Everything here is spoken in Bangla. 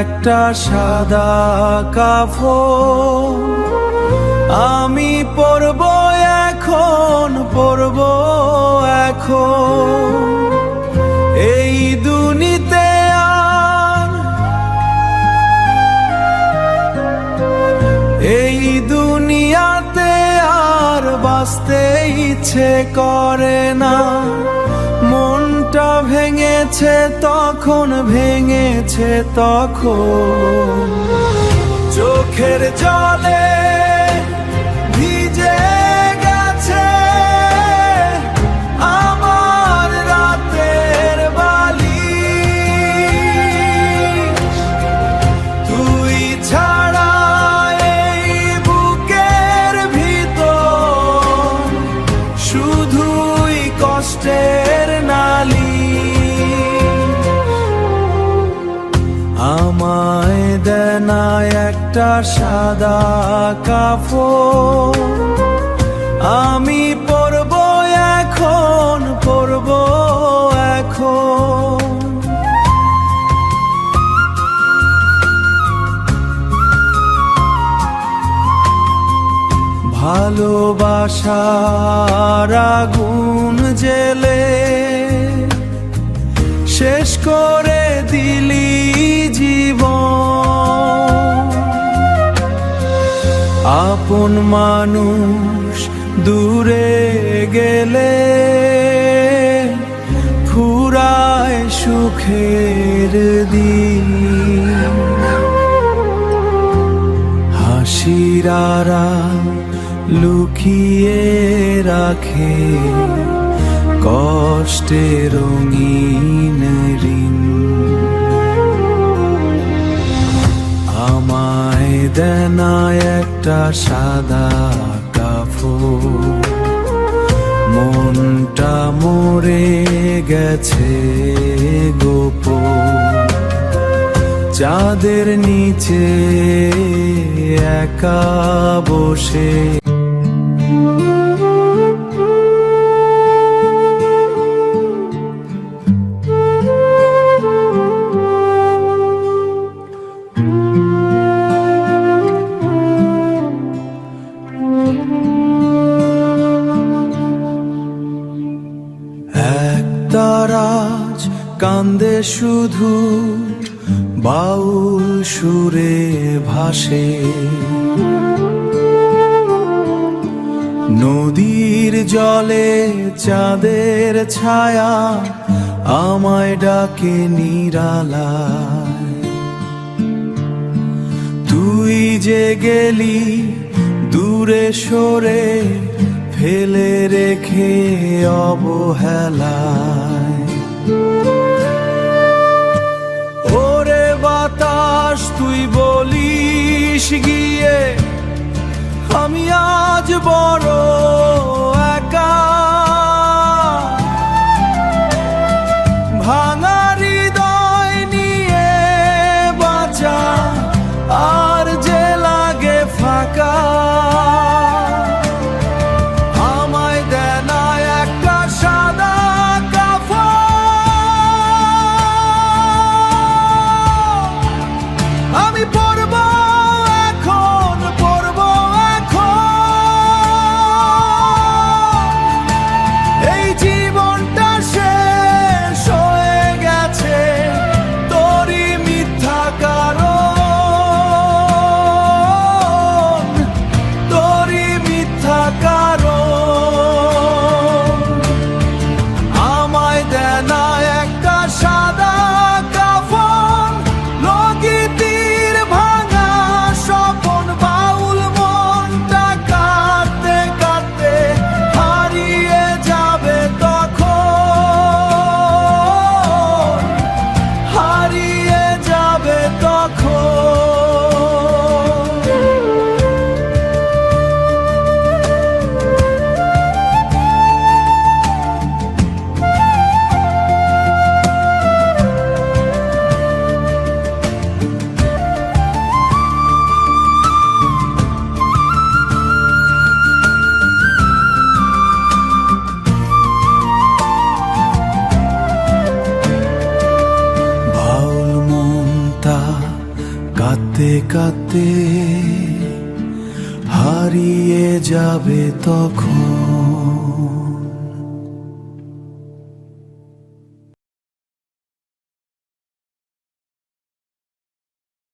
একটা সাদা কাফন আমি পরব এখন, পরব এখন। এই দুনিতে আর, এই দুনিয়াতে আর বাঁচতে ইচ্ছে করে না। মনটা ভেঙেছে তখন, ভেঙেছে তখন। চোখের জলে ভিজে গেছে আমার রাতের বালিশ। তুই ছাড়া এই বুকের ভিতর শুধুই কষ্টের নালি। আমায় দেনা একটা সাদা কাফন আমি পরব এখন, পরব এখন। ভালোবাসার আগুন জেলে শেষ করে দিলি জীবন। আপন মানুষ দূরে গেলে ফুরায় সুখের দিন। হাসির আড়াল লুকিয়ে রাখে কষ্টের রঙিন ঋণ। আমায় দেনা একটা সাদা কাফন মনটা মরে গেছে গোপন। চাঁদের নিচে একা বসে একতারাজ কান্দে শুধু বাউল সুরে ভাসে। নদীর জলে চাঁদের ছায়া আমায় ডাকে নিরালায়। তুই যে গেলি দূরে সরে ফেলে রেখে অবহেলায়। ওরে বাতাস তুই বলিস গিয়ে আমি আজ বড় একা। ভাঙা হৃদয় নিয়ে বাঁচা আর যে লাগে ফাঁকা। আমায় দেনা একটা সাদা কাফন আমি পরব এখন, পরব এখন। কাঁদতে কাঁদতে হারিয়ে যাবে তখন।